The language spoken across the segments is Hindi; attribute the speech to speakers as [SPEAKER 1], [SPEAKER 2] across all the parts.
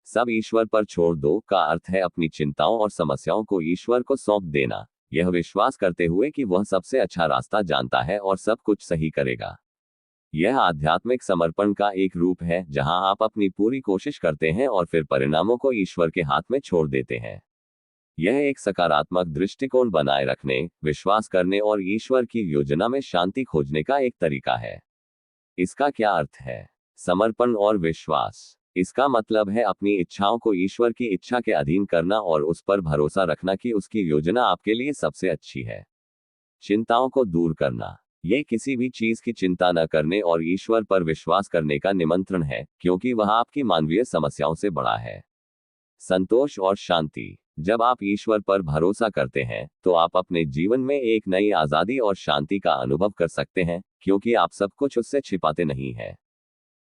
[SPEAKER 1] सब ईश्वर पर छोड़ दो का अर्थ है अपनी चिंताओं और समस्याओं को ईश्वर को सौंप देना, यह विश्वास करते हुए कि वह सबसे अच्छा रास्ता जानता है और सब कुछ सही करेगा। यह आध्यात्मिक समर्पण का एक रूप है जहां आप अपनी पूरी कोशिश करते हैं और फिर परिणामों को ईश्वर के हाथ में छोड़ देते हैं। यह एक सकारात्मक दृष्टिकोण बनाए रखने, विश्वास करने और ईश्वर की योजना में शांति खोजने का एक तरीका है। इसका क्या अर्थ है? समर्पण और विश्वास। इसका मतलब है अपनी इच्छाओं को ईश्वर की इच्छा के अधीन करना और उस पर भरोसा रखना कि उसकी योजना आपके लिए सबसे अच्छी है। चिंताओं को दूर करना। ये किसी भी चीज की चिंता न करने और ईश्वर पर विश्वास करने का निमंत्रण है, क्योंकि वह आपकी मानवीय समस्याओं से बड़ा है। संतोष और शांति। जब आप ईश्वर पर भरोसा करते हैं तो आप अपने जीवन में एक नई आजादी और शांति का अनुभव कर सकते हैं, क्योंकि आप सब कुछ उससे छिपाते नहीं हैं।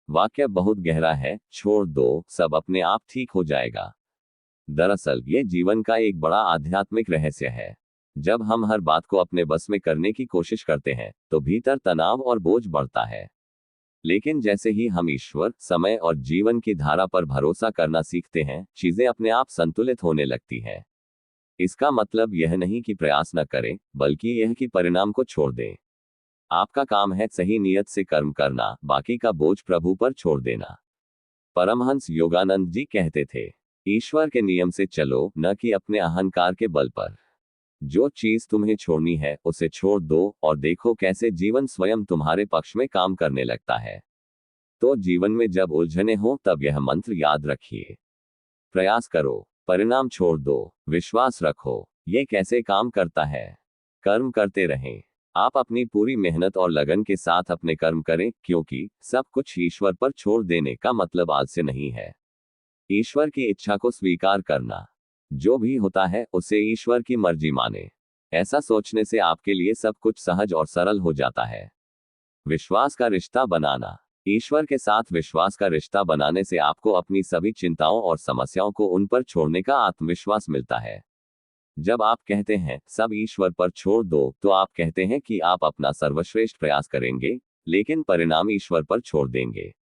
[SPEAKER 1] वाक्य बहुत गहरा है, छोड़ दो, सब अपने आप ठीक हो जाएगा। दरअसल ये जीवन का एक बड़ा आध्यात्मिक रहस्य है। जब हम हर बात को अपने बस में करने की कोशिश करते हैं तो भीतर तनाव और बोझ बढ़ता है। लेकिन जैसे ही हम ईश्वर, समय और जीवन की धारा पर भरोसा करना सीखते हैं, चीजें अपने आप संतुलित होने लगती हैं। इसका मतलब यह नहीं कि प्रयास न करें, बल्कि यह कि परिणाम को छोड़ दें। आपका काम है सही नियत से कर्म करना, बाकी का बोझ प्रभु पर छोड़ देना। परमहंस योगानंद जी कहते थे, ईश्वर के नियम से चलो, न कि अपने अहंकार के बल पर। जो चीज तुम्हें छोड़नी है उसे छोड़ दो और देखो कैसे जीवन स्वयं तुम्हारे पक्ष में काम करने लगता है। तो जीवन में जब उलझने हो तब यह मंत्र याद रखिए। प्रयास करो, परिणाम छोड़ दो, विश्वास रखो। ये कैसे काम करता है? कर्म करते रहें। आप अपनी पूरी मेहनत और लगन के साथ अपने कर्म करें, क्योंकि सब कुछ ईश्वर पर छोड़ देने का मतलब आज से नहीं है। ईश्वर की इच्छा को स्वीकार करना। जो भी होता है उसे ईश्वर की मर्जी माने। ऐसा सोचने से आपके लिए सब कुछ सहज और सरल हो जाता है। विश्वास का रिश्ता बनाना। ईश्वर के साथ विश्वास का रिश्ता बनाने से आपको अपनी सभी चिंताओं और समस्याओं को उन पर छोड़ने का आत्मविश्वास मिलता है। जब आप कहते हैं सब ईश्वर पर छोड़ दो, तो आप कहते हैं कि आप अपना सर्वश्रेष्ठ प्रयास करेंगे, लेकिन परिणाम ईश्वर पर छोड़ देंगे।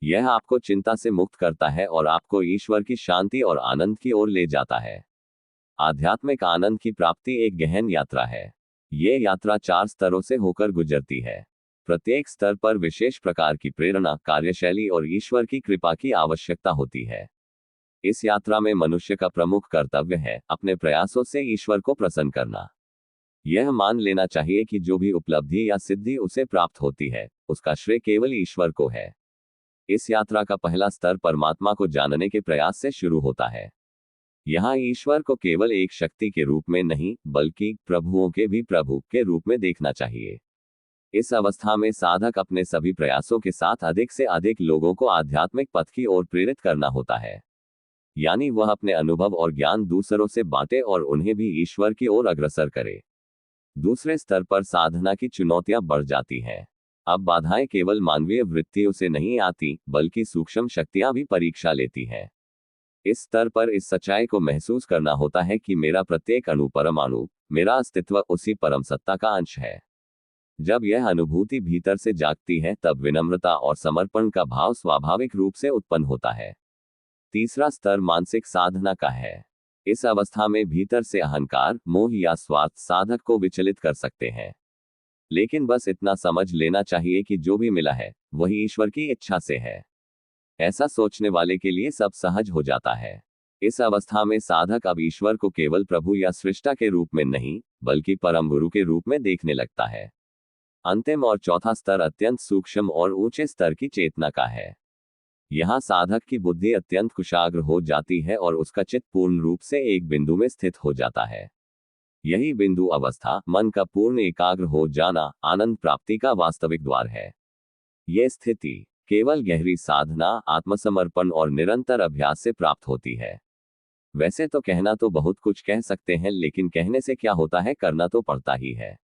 [SPEAKER 1] यह आपको चिंता से मुक्त करता है और आपको ईश्वर की शांति और आनंद की ओर ले जाता है। आध्यात्मिक आनंद की प्राप्ति एक गहन यात्रा है। ये यात्रा 4 स्तरों से होकर गुजरती है। प्रत्येक स्तर पर विशेष प्रकार की प्रेरणा, कार्यशैली और ईश्वर की कृपा की आवश्यकता होती है। इस यात्रा में मनुष्य का प्रमुख कर्तव्य है अपने प्रयासों से ईश्वर को प्रसन्न करना। यह मान लेना चाहिए कि जो भी उपलब्धि या सिद्धि उसे प्राप्त होती है, उसका श्रेय केवल ईश्वर को है। इस यात्रा का पहला स्तर परमात्मा को जानने के प्रयास से शुरू होता है। यहाँ ईश्वर को केवल एक शक्ति के रूप में नहीं, बल्कि प्रभुओं के भी प्रभु के रूप में देखना चाहिए। इस अवस्था में साधक अपने सभी प्रयासों के साथ अधिक से अधिक लोगों को आध्यात्मिक पथ की ओर प्रेरित करना होता है। यानी वह अपने अनुभव और ज्ञान दूसरों से बांटे और उन्हें भी ईश्वर की ओर अग्रसर करे। दूसरे स्तर पर साधना की चुनौतियां बढ़ जाती हैं। अब बाधाएं केवल मानवीय वृत्तियों से नहीं आती, बल्कि सूक्ष्म शक्तियां भी परीक्षा लेती हैं। इस स्तर पर इस सच्चाई को महसूस करना होता है कि मेरा प्रत्येक अणु, परमाणु, मेरा अस्तित्व उसी परम सत्ता का अंश है। जब यह अनुभूति भीतर से जागती है, तब विनम्रता और समर्पण का भाव स्वाभाविक रूप से उत्पन्न होता है। तीसरा स्तर मानसिक साधना का है। इस अवस्था में भीतर से अहंकार, मोह या स्वार्थ साधक को विचलित कर सकते हैं। लेकिन बस इतना समझ लेना चाहिए कि जो भी मिला है वही ईश्वर की इच्छा से है। ऐसा सोचने वाले के लिए सब सहज हो जाता है। इस अवस्था में साधक अब ईश्वर को केवल प्रभु या सृष्टा के रूप में नहीं, बल्कि परम गुरु के रूप में देखने लगता है। अंतिम और चौथा स्तर अत्यंत सूक्ष्म और ऊंचे स्तर की चेतना का है। यहाँ साधक की बुद्धि अत्यंत कुशाग्र हो जाती है और उसका चित्त पूर्ण रूप से एक बिंदु में स्थित हो जाता है। यही बिंदु अवस्था, मन का पूर्ण एकाग्र हो जाना, आनंद प्राप्ति का वास्तविक द्वार है। यह स्थिति केवल गहरी साधना, आत्मसमर्पण और निरंतर अभ्यास से प्राप्त होती है। वैसे तो कहना तो बहुत कुछ कह सकते हैं, लेकिन कहने से क्या होता है, करना तो पड़ता ही है।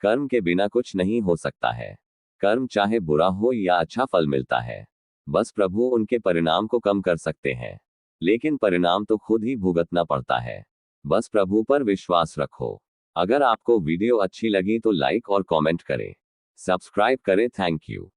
[SPEAKER 1] कर्म के बिना कुछ नहीं हो सकता है। कर्म चाहे बुरा हो या अच्छा फल मिलता है। बस प्रभु उनके परिणाम को कम कर सकते हैं, लेकिन परिणाम तो खुद ही भुगतना पड़ता है। बस प्रभु पर विश्वास रखो। अगर आपको वीडियो अच्छी लगी तो लाइक और कमेंट करें, सब्सक्राइब करें। Thank you.